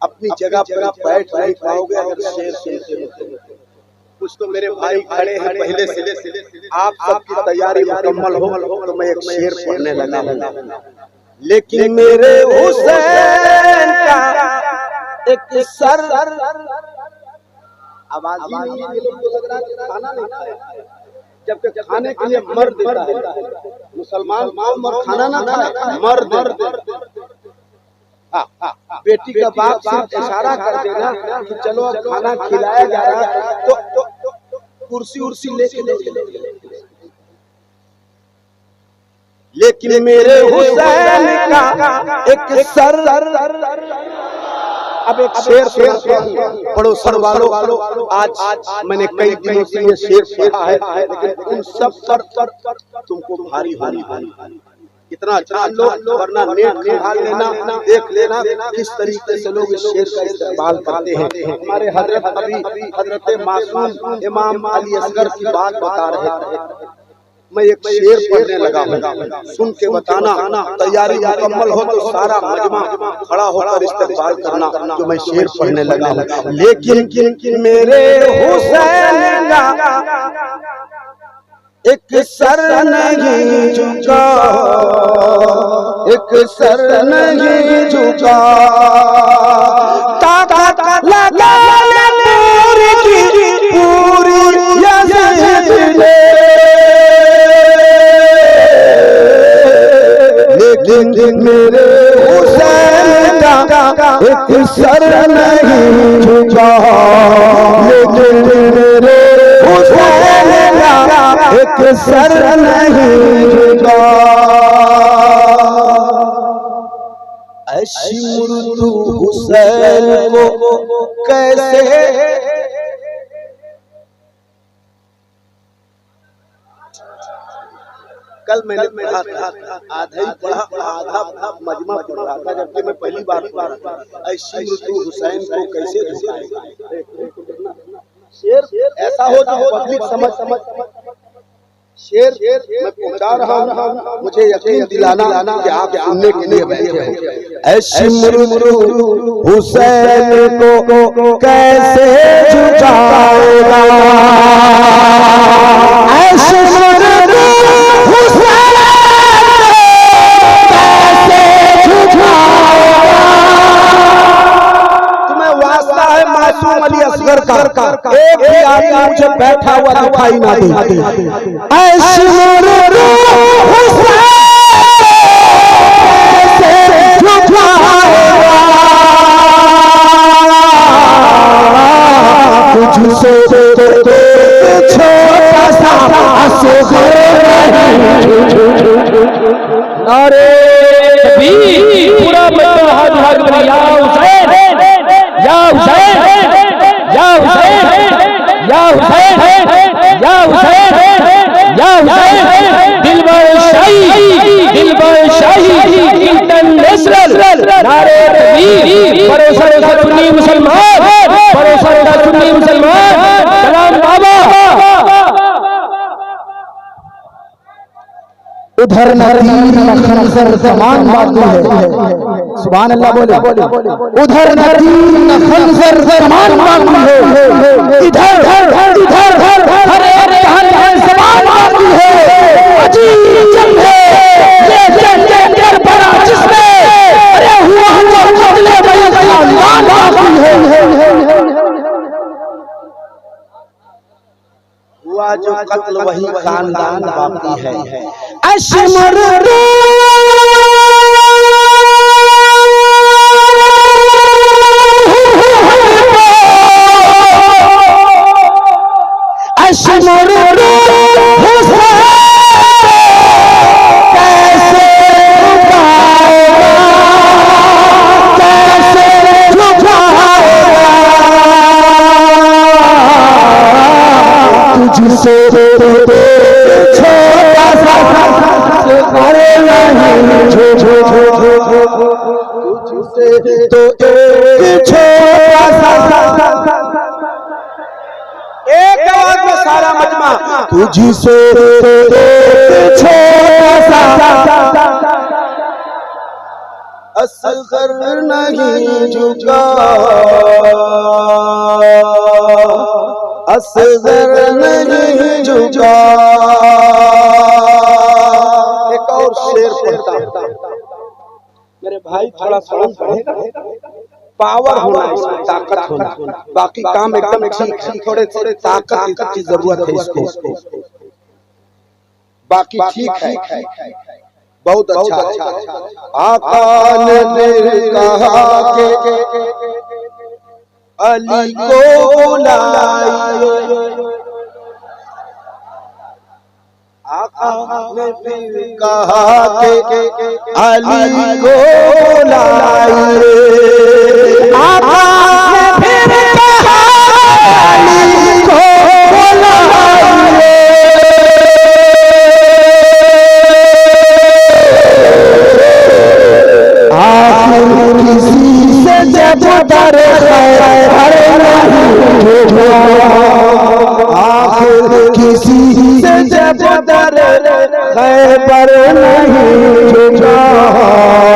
अपनी जगह पर आप बैठ नहीं पाओगे अगर शेर सुनते हो। कुछ तो मेरे भाई खड़े हैं पहले से, आप सबकी तैयारी मुकम्मल हो तो मैं एक शेर पढ़ने लगा हूँ। लेकिन मेरे हुसैन का एक सर, आवाज ही नहीं है, लोग को लग रहा है खाना नहीं खाया, जबकि खाने के लिए मर्द देता है। मुसलमान मर्द खाना ना खाए, मर्द। बेटी का बाप सिर्फ इशारा कर देना कि चलो अब खाना खिलाया जा रहा है तो कुर्सी उर्सी लेके लेकिन मेरे हुसैन का एक सर। अब एक शेर पढ़ो सर वालों, आज मैंने कई दिनों से ये शेर पढ़ा है, लेकिन उन सब पर तुमको भारी इतना जान लो, वरना नेट निकाल लेना, देख लेना किस तरीके से लोग इस शेर का इस्तेमाल करते हैं। हमारे हजरत मासूम इमाम अली असगर की बात बता रहे थे। मैं एक शेर पढ़ने लगा हूँ, सुन के बताना, तैयारी मुकम्मल हो तो सारा मजमा खड़ा होकर इस्तेमाल करना जो मैं शेर पढ़ने लगा हूँ। लेकिन मेरे हुसैन का एक सर नहीं झुका, एक सर नहीं झुका, ताकत लगा पूरी की पूरी यज़ीद ने, लेकिन मेरे हुसैन का एक सर नहीं झुका, लेकिन मेरे हुसैन एक सर नहीं झुका। ऐसी मुर्दू हुसैन को कैसे कल मैंने आधा ही पढ़ा, आधा मजमा पढ़ रहा था, जबकि मैं पहली बार पढ़ रहा था। ऐसी मुर्दू हुसैन को कैसे झुकाएगा। शेर ऐसा हो जो पब्लिक समझ शेर मैं पहुंचा रहा हूँ, मुझे यकीन दिलाना कि आप सुनने के लिए बैठे हो। ऐसी मुर्दू हुसैन को कैसे झुकाएगा, ऐसी मुर्दू हुसैन कैसे झुकाएगा। तुम्हें वास्ता है मासूम अली असगर का, एक भी आदमी मुझे बैठा हुआ दिखाई ना दे। ऐसी मुर्दू हुसैन कैसे झुकाएगा, तुझसे छोटा सा असगर नारे पूरा हाथ भाग या हुसैन या हुसैन या हुसैन या हुसैन या हुसैन या हुसैन, दिलबर शाही इंटरनेशनल नारे तकबीर, भरोसा सुन्नी मुसलमान, भरोसा सुन्नी मुसलमान, सलाम बाबा। उधर न तीर न खंजर समान बातें है, सुभान अल्लाह बोले। उधर न तीर न खंजर समान बातें है, इधर हरे हरे समान बातें है। अजीब जंग है ये जंग करबला जिसमें अरे हुआ बदले बयान बातें है। हुआ जो कत्ल वही खानदान बाकी है। अशमर एक आवाज में सारा मजमा तुझसे छोटा सा असगर नहीं झुका, असगर नहीं झुका। एक और शेर पढ़ता मेरे भाई, थोड़ा साउंड बढ़ेगा, पावर होना है इसमें, ताकत होना, बाकी काम एकदम ठीक, थोड़े थोड़े ताकत की जरूरत है इसको, बाकी ठीक है, बहुत अच्छा। आका ने कहा के अली को बुलाइए, आका ने कहा के अली को बुलाइए, आका ने फिर कहा अली को बुलाइए। किसी से जब दर खैर नहीं हुआ, आखिर किसी से जब दर खैर नहीं हुआ।